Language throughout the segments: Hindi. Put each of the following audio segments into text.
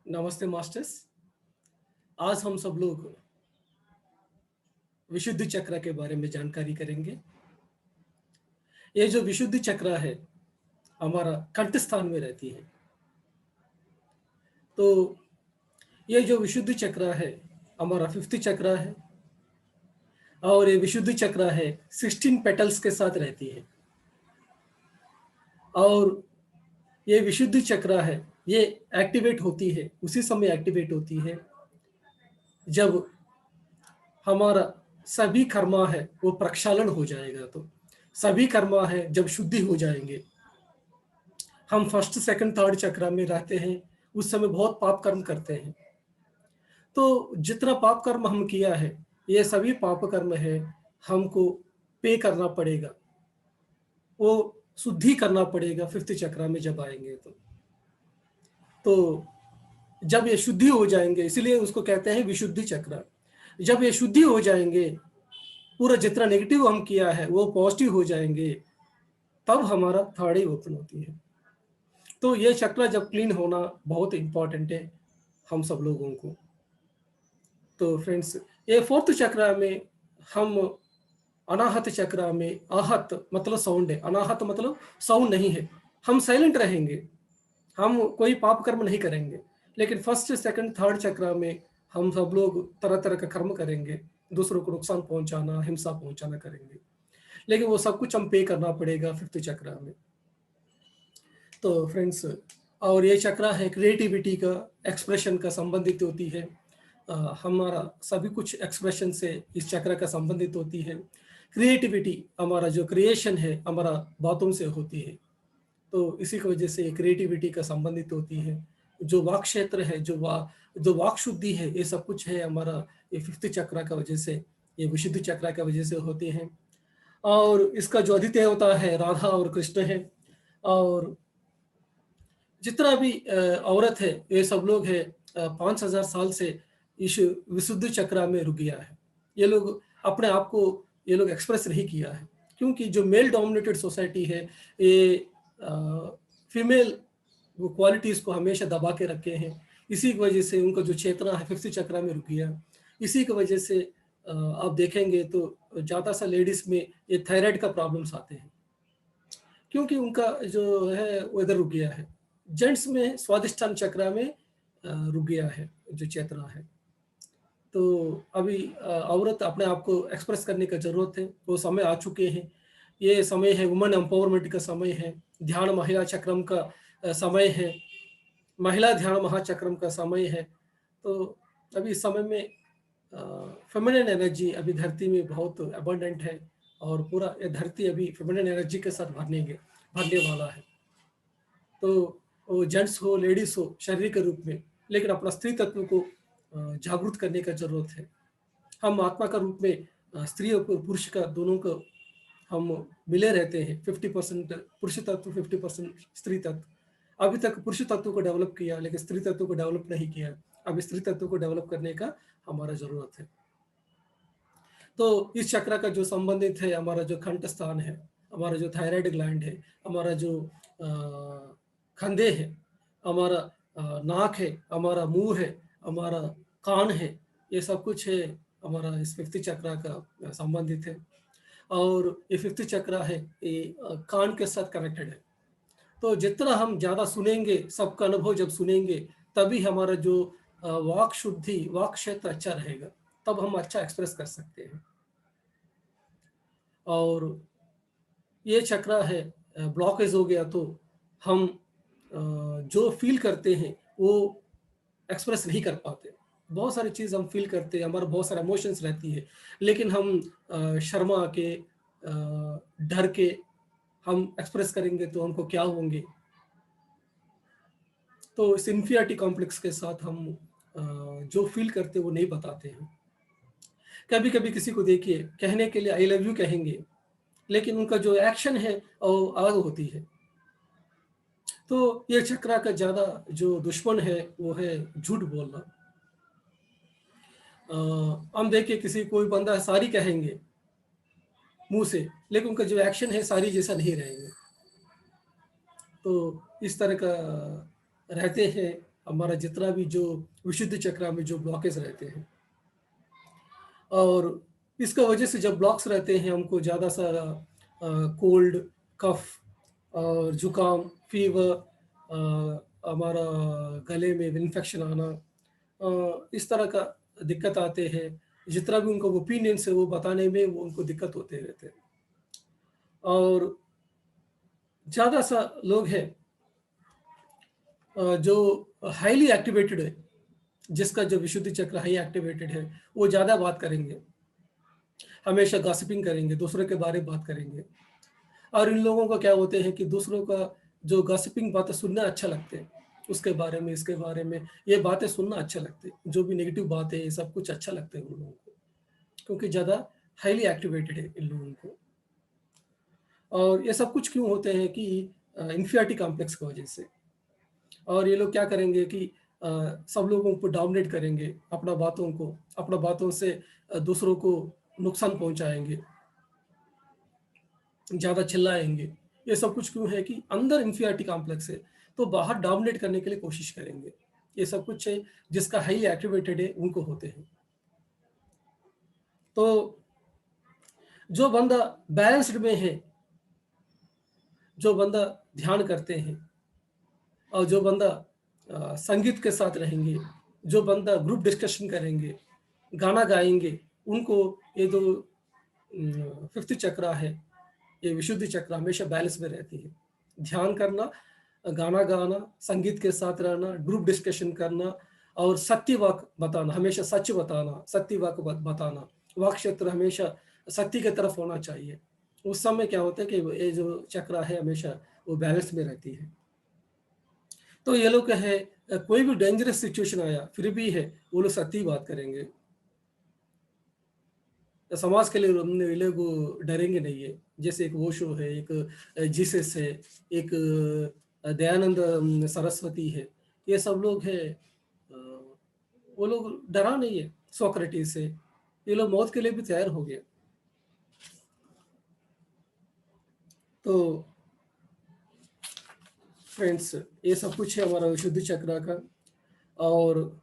नमस्ते मास्टर्स। आज हम सब लोग विशुद्धि चक्र के बारे में जानकारी करेंगे। ये जो विशुद्धि चक्र है हमारा कंठ स्थान में रहती है। तो ये जो विशुद्धि चक्र है हमारा फिफ्थ चक्र है और ये विशुद्धि चक्र है 16 पेटल्स के साथ रहती है। और ये विशुद्धि चक्र है ये एक्टिवेट होती है, उसी समय एक्टिवेट होती है जब हमारा सभी कर्मा है वो प्रक्षालन हो जाएगा। तो सभी कर्मा है जब शुद्धि हो जाएंगे, हम फर्स्ट सेकंड थर्ड चक्र में रहते हैं, उस समय बहुत पाप कर्म करते हैं। तो जितना पाप कर्म हम किया है ये सभी पाप कर्म है, हमको पे करना पड़ेगा, वो शुद्धि करना पड़ेगा फिफ्थ चक्र में जब आएंगे। तो जब ये शुद्धि हो जाएंगे, इसलिए उसको कहते हैं विशुद्धि चक्र। जब ये शुद्धि हो जाएंगे, पूरा जितना नेगेटिव हम किया है वो पॉजिटिव हो जाएंगे, तब हमारा थर्ड ही ओपन होती है। तो ये चक्र जब क्लीन होना बहुत इंपॉर्टेंट है हम सब लोगों को। तो फ्रेंड्स, ये फोर्थ चक्र में हम अनाहत चक्र में, आहत मतलब साउंड है, अनाहत मतलब साउंड नहीं है। हम साइलेंट रहेंगे, हम कोई पाप कर्म नहीं करेंगे। लेकिन फर्स्ट सेकंड थर्ड चक्र में हम सब लोग तरह तरह का कर्म करेंगे, दूसरों को नुकसान पहुंचाना, हिंसा पहुंचाना करेंगे। लेकिन वो सब कुछ हम पे करना पड़ेगा फिफ्थ चक्र में। तो फ्रेंड्स, और ये चक्र है क्रिएटिविटी का, एक्सप्रेशन का संबंधित होती है। हमारा सभी कुछ एक्सप्रेशन से इस चक्र का संबंधित होती है। क्रिएटिविटी हमारा जो क्रिएशन है हमारा बातों से होती है, तो इसी की वजह से क्रिएटिविटी का संबंधित होती है। जो वाक क्षेत्र है, जो वाक शुद्धि है, ये सब कुछ है हमारा ये फिफ्थ चक्र का वजह से, ये विशुद्धि चक्र का वजह से होते हैं। और इसका जो अधिदेवता होता है राधा और कृष्ण है। और जितना भी औरत है ये सब लोग है 5,000 साल से इस विशुद्ध चक्र में रुक गया है। ये लोग अपने आप को ये लोग एक्सप्रेस नहीं किया है, क्योंकि जो मेल डोमिनेटेड सोसाइटी है ये फीमेल वो क्वालिटीज को हमेशा दबा के रखे हैं। इसी की वजह से उनका जो चेतना है फिफ्थ चक्र में रुक गया। इसी की वजह से आप देखेंगे तो ज़्यादा सा लेडीज में ये थायराइड का प्रॉब्लम्स आते हैं, क्योंकि उनका जो है वो इधर रुक गया है। जेंट्स में स्वादिष्टान चक्र में रुक गया है जो चेतना है। तो अभी औरत अपने आप को एक्सप्रेस करने का जरूरत है, वो समय आ चुके हैं। ये समय है वुमेन एम्पावरमेंट का समय है, ध्यान महिला चक्रम का समय है, महिला ध्यान महाचक्रम का समय है। तो अभी इस समय में फेमिनिन एनर्जी अभी धरती में बहुत अबंडेंट है, और पूरा ये धरती अभी फेमिनिन एनर्जी के साथ भरने वाला है। तो वो जेंट्स हो लेडीज हो शारीरिक रूप में, लेकिन अपना स्त्री तत्व को जागरूक करने का जरूरत है। हम आत्मा का रूप में स्त्री और पुरुष का दोनों को हम मिले रहते हैं। 50% पुरुष तत्व, 50% स्त्री तत्व। अभी तक पुरुष तत्व को डेवलप किया, लेकिन स्त्री तत्व को डेवलप नहीं किया। अभी स्त्री तत्व को डेवलप करने का हमारा जरूरत है। तो इस चक्र का जो संबंधित है हमारा जो कंठ स्थान है, हमारा जो थायराइड ग्लैंड है, हमारा जो कंधे है, हमारा नाक है, हमारा मुंह है, हमारा कान है, ये सब कुछ है हमारा इस फिफ्थ चक्र का संबंधित है। और ये फिफ्थ चक्र है ये कान के साथ कनेक्टेड है। तो जितना हम ज़्यादा सुनेंगे, सबका अनुभव जब सुनेंगे, तभी हमारा जो वाक शुद्धि, वाक क्षेत्र अच्छा रहेगा, तब हम अच्छा एक्सप्रेस कर सकते हैं। और ये चक्र है ब्लॉकेज हो गया तो हम जो फील करते हैं वो एक्सप्रेस नहीं कर पाते। बहुत सारी चीज़ हम फील करते हैं, हमारा बहुत सारे इमोशंस रहती है, लेकिन हम शर्मा के डर के हम एक्सप्रेस करेंगे तो हमको क्या होंगे। तो इस इन्फियरिटी कॉम्प्लेक्स के साथ हम जो फील करते हैं वो नहीं बताते हैं। कभी कभी किसी को देखिए कहने के लिए आई लव यू कहेंगे, लेकिन उनका जो एक्शन है वो अलग होती है। तो ये चक्रा का ज्यादा जो दुश्मन है वो है झूठ बोलना। हम देखिए किसी कोई बंदा सारी कहेंगे मुंह से, लेकिन उनका जो एक्शन है सारी जैसा नहीं रहेंगे। तो इस तरह का रहते हैं। हमारा जितना भी जो विशुद्ध चक्र में जो ब्लॉकेज रहते हैं, और इसका वजह से जब ब्लॉक्स रहते हैं हमको ज़्यादा सारा कोल्ड, कफ और जुकाम, फीवर, हमारा गले में इन्फेक्शन आना, इस तरह का दिक्कत आते हैं। जितना भी उनको ओपिनियंस है वो बताने में वो उनको दिक्कत होते रहते हैं। और ज़्यादा सा लोग हैं जो हाईली एक्टिवेटेड है, जिसका जो विशुद्धि चक्र हाई एक्टिवेटेड है, वो ज़्यादा बात करेंगे, हमेशा गॉसिपिंग करेंगे, दूसरों के बारे में बात करेंगे। और इन लोगों का क्या होते हैं कि दूसरों का जो गॉसिपिंग बातें सुनना अच्छा लगते हैं, उसके बारे में, इसके बारे में, ये बातें सुनना अच्छा लगते हैं, जो भी नेगेटिव बातें ये सब कुछ अच्छा लगता है उन लोगों को, क्योंकि ज़्यादा हाईली एक्टिवेटेड है इन लोगों को। और ये सब कुछ क्यों होते हैं कि इन्फियरिटी कॉम्प्लेक्स की वजह से। और ये लोग क्या करेंगे कि सब लोगों को डोमिनेट करेंगे, अपना बातों से दूसरों को नुकसान पहुंचाएंगे, ज़्यादा चिल्लाएंगे। ये सब कुछ क्यों है कि अंदर इन्फियरिटी कॉम्प्लेक्स है, तो बाहर डोमिनेट करने के लिए कोशिश करेंगे। ये सब कुछ है जिसका हाईली एक्टिवेटेड है उनको होते हैं। तो जो बंदा बैलेंस्ड में है, जो बंदा ध्यान करते हैं, और जो बंदा संगीत के साथ रहेंगे, जो बंदा ग्रुप डिस्कशन करेंगे, गाना गाएंगे, उनको ये जो फिफ्थ चक्र है, ये विशुद्धि चक्र हमेशा बैलेंस में रहती है। ध्यान करना, गाना गाना, संगीत के साथ रहना, ग्रुप डिस्कशन करना, और सत्य वाक बताना, हमेशा सच बताना, सत्य वाक बताना, वाक क्षेत्र हमेशा सत्य की तरफ होना चाहिए। उस समय क्या होता है कि ये जो चक्र है हमेशा वो बैलेंस में रहती है। तो ये लोग है कोई भी डेंजरस सिचुएशन आया फिर भी है वो लोग सत्य बात करेंगे, समाज के लिए ये लोग डरेंगे नहीं है। जैसे एक वोशो है, एक जीसस है, एक दयानंद सरस्वती है, ये सब लोग है, वो लोग डरा नहीं है सोक्रेटिस से, ये लोग मौत के लिए भी तैयार हो गए। तो फ्रेंड्स, ये सब कुछ है हमारा विशुद्धि चक्र का। और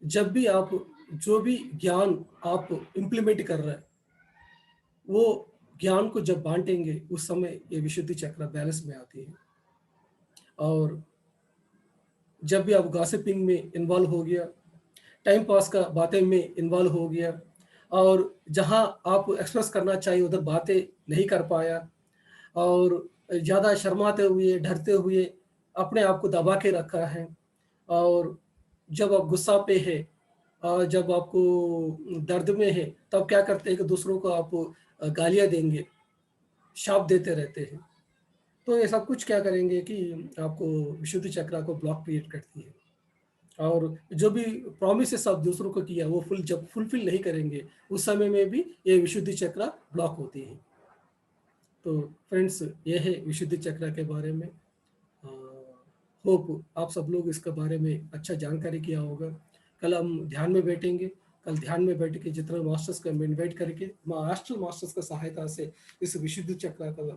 जब भी आप जो भी ज्ञान आप इम्प्लीमेंट कर रहे हैं, वो ज्ञान को जब बांटेंगे उस समय ये विशुद्धि चक्र बैलेंस में आती है। और जब भी आप गॉसिपिंग में इन्वॉल्व हो गया, टाइम पास का बातें में इन्वॉल्व हो गया, और जहां आप एक्सप्रेस करना चाहिए उधर बातें नहीं कर पाया, और ज़्यादा शर्माते हुए, डरते हुए अपने आप को दबा के रखा है, और जब आप गुस्सा पे है, और जब आपको दर्द में है, तब क्या करते हैं कि दूसरों को आप गालियाँ देंगे, शाप देते रहते हैं। तो ये सब कुछ क्या करेंगे कि आपको विशुद्धि चक्र को ब्लॉक क्रिएट करती है। और जो भी प्रॉमिसेस आप दूसरों को किया वो जब फुलफिल नहीं करेंगे, उस समय में भी ये विशुद्धि चक्र ब्लॉक होती है। तो फ्रेंड्स, ये है विशुद्धि चक्र के बारे में। होप आप सब लोग इसके बारे में अच्छा जानकारी किया होगा। कल हम ध्यान में बैठेंगे, कल ध्यान में बैठ के जितना मास्टर्स को इन्वाइट करके मास्टर मास्टर्स का सहायता से इस विशुद्ध चक्र का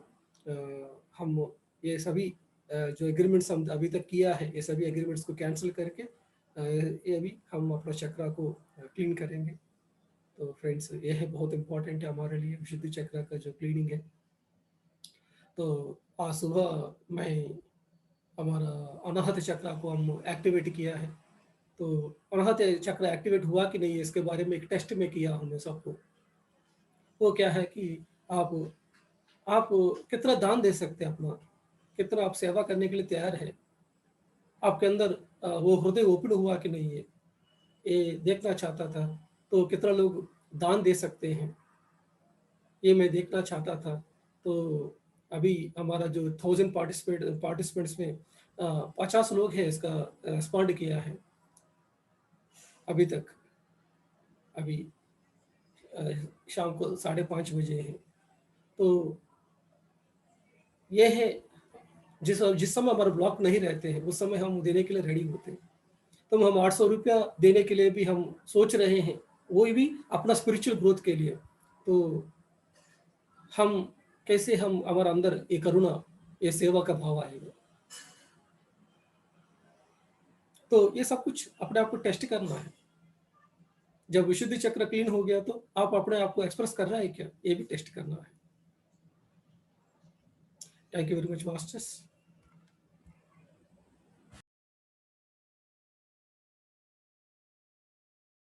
हम ये सभी जो एग्रीमेंट्स हम अभी तक किया है, ये सभी एग्रीमेंट्स को कैंसिल करके ये भी हम अपना चक्र को क्लीन करेंगे। तो फ्रेंड्स, ये है बहुत इंपॉर्टेंट है हमारे लिए विशुद्ध चक्र का जो क्लीनिंग है। तो आज सुबह मैं हमारा अनाहत चक्र को हम एक्टिवेट किया है। तो अनाहत चक्र एक्टिवेट हुआ कि नहीं इसके बारे में एक टेस्ट में किया हमने सबको। वो क्या है कि आप आप कितना दान दे सकते हैं, अपना कितना आप सेवा करने के लिए तैयार है, आपके अंदर वो हृदय ओपन हुआ कि नहीं है, ये देखना चाहता था। तो कितना लोग दान दे सकते हैं ये मैं देखना चाहता था। तो अभी हमारा जो 1000 पार्टिसिपेंट्स में 50 लोग हैं इसका रिस्पॉन्ड किया है अभी तक। अभी शाम को 5:30 बजे है। तो ये है जिस समय हमारे ब्लॉक नहीं रहते हैं उस समय हम देने के लिए रेडी होते हैं। तो हम 800 रुपया देने के लिए भी हम सोच रहे हैं, वो भी अपना स्पिरिचुअल ग्रोथ के लिए। तो हम कैसे हम हमारे अंदर ये करुणा, ये सेवा का भाव आएगा। तो ये सब कुछ अपने आप को टेस्ट करना है। जब विशुद्धि चक्र क्लीन हो गया तो आप अपने आप को एक्सप्रेस कर रहा है क्या, ये भी टेस्ट करना है। Thank you very much masters.